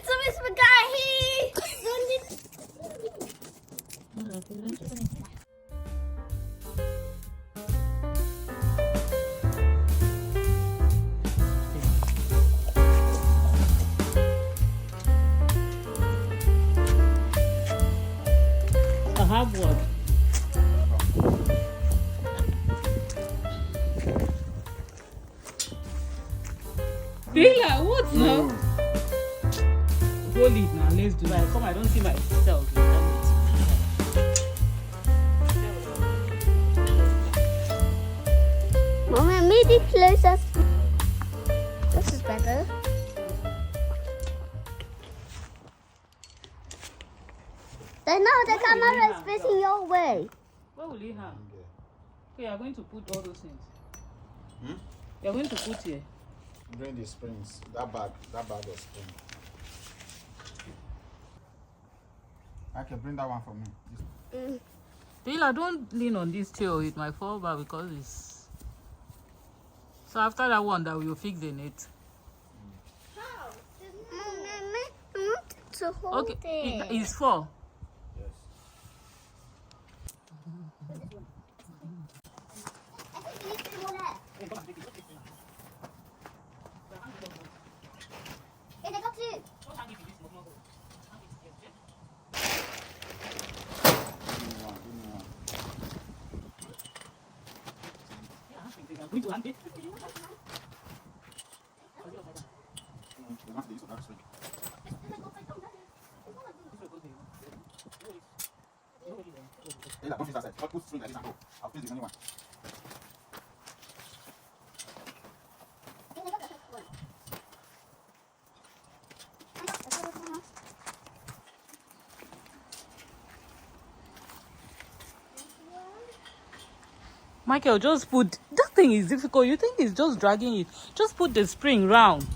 It's a spaghetti! I have what? Rila, what now? Hold it now, let's do it. Come, I don't see myself. Mama, maybe closer. This is better. Then now the camera is facing your way. Where will he hang? Okay, you are going to put all those things. Hmm? You are going to put here. Bring the springs. That bag of springs. Okay, bring that one for me. Rila, don't lean on this tail. It might fall back because it's. So after that one, that will fix the net. How? I wanted to hold Okay, it. it's 4. Yes. Don't fix that side. Just put string like this and go. I'll fix the only one. Michael, just put. That thing is difficult. You think it's just dragging it? Just put the spring round.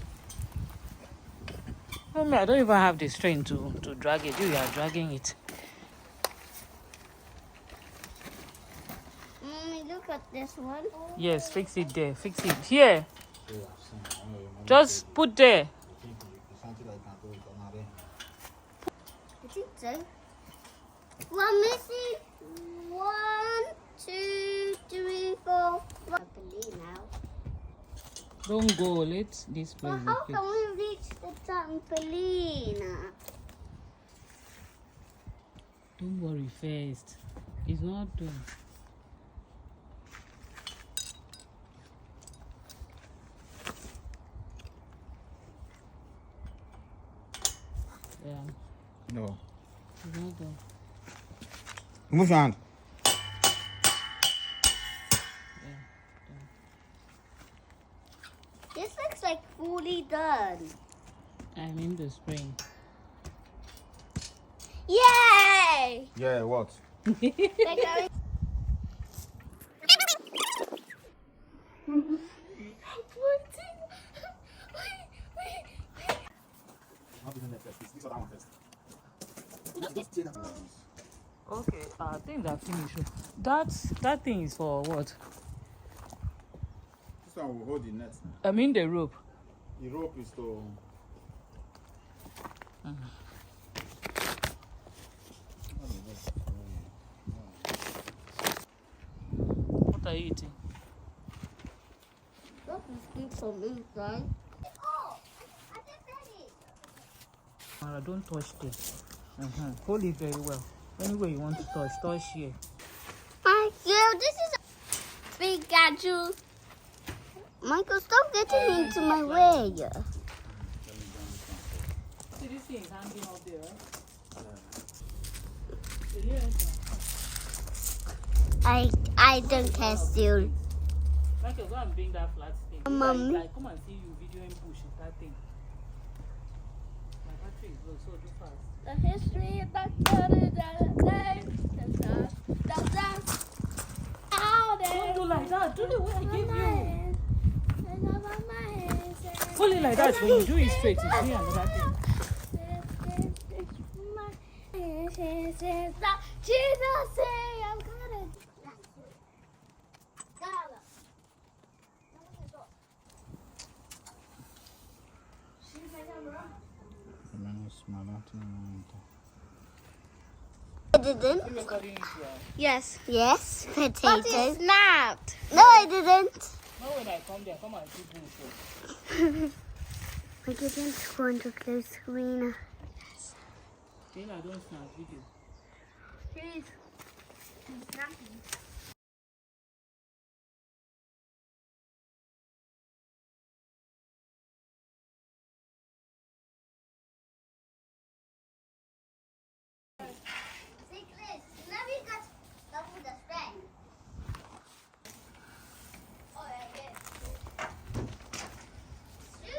I mean, I don't even have the strength to drag it. You are dragging it. Mommy, look at this one. Yes, fix it there. Fix it here. Just put there. I think so. We're missing 1, 2, 3, 4, 5. I believe now. Don't go. Let this place Well, be how fixed. can we reach the trampoline? Don't worry first. It's not done. Yeah, No. it's not done. Move your hand. Yeah, done. This looks like fully done. I'm in the spring. Yay! Yeah, what? They're going. Okay, I think that finished. That thing is for what? This one will hold the net now. I mean the rope. The rope is to. What are you eating? That is good from inside. Oh, I just said it. Mara, don't touch this. Hold it very well. Anywhere you want to touch here. Michael, this is a big gadget. Michael, stop getting into my way. See this thing hanging up there, right? I don't care still. Michael, go and bring that flat thing. Mommy. Like, come and see you videoing push that thing. My battery is low, so do fast. The history of Don't do like that. Do the way I give you. Hold it like that. When you do it straight, you see another thing. Jesus, I'm gonna. I didn't. Yes. Yes, But potato. it snapped. No, I didn't. No, when I come there, come and see bullshit. I didn't go into close screen. Taylor, don't snap video. Please. He's snapping. See, Chris, now we got double the strength. Oh, yeah.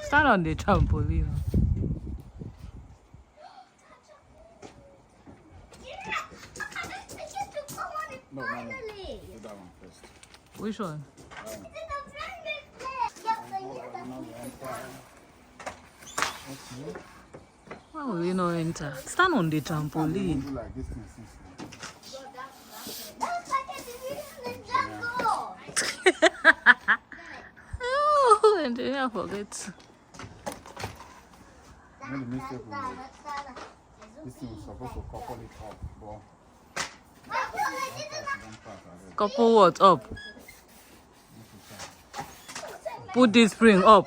Stand on the trampoline. No, finally. Do that one first. Which one? Why will we not enter? Stand on the trampoline. Do like this thing since Oh, engineer forget. when the mistake will be, this thing is supposed to couple it up, but don't pass already. Couple what up? Put this spring up.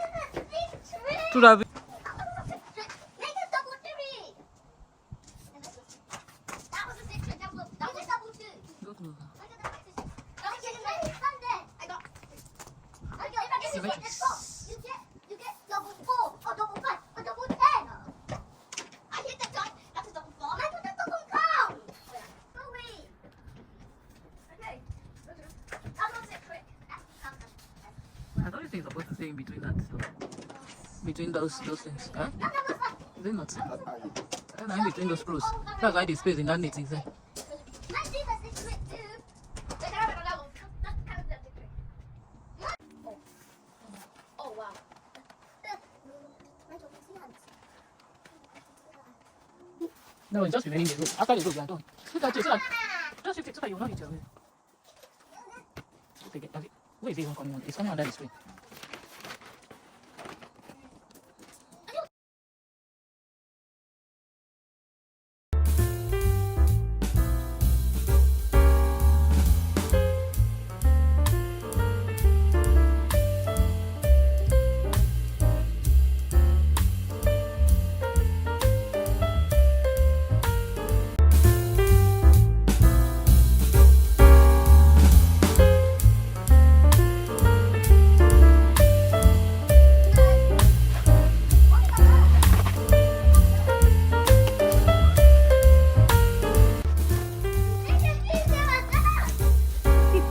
To the I don't think it's supposed to stay in between that. So. Between those things. Huh? Is it not? And in between those screws. That's why the space in that knit is there. No, it's just remaining the rope. After the rope, you are done. Look at you, so that just shift it so that you will not hit your head. Take it. Where is it even coming on? It's coming under the screen.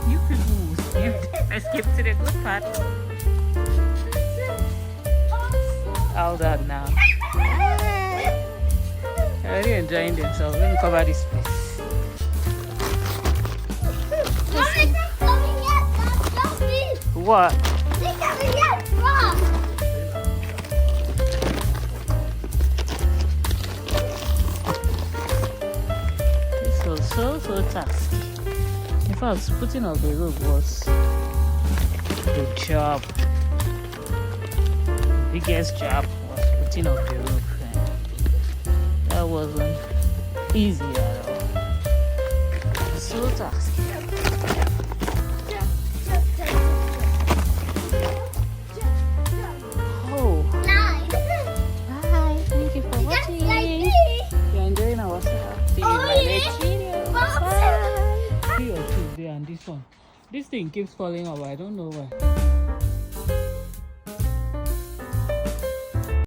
You people escape to the good part. All that now. They're really enjoying themselves. Let me cover this place. What? This was so taxing. In fact, putting up the rope was the job. The biggest job was putting up the rope. That wasn't easy at all. So taxing. Oh, bye. Thank you for watching. If you're enjoying our stuff, see you in my next video. Bye. 3 or 2 there and this one. This thing keeps falling over. I don't know why.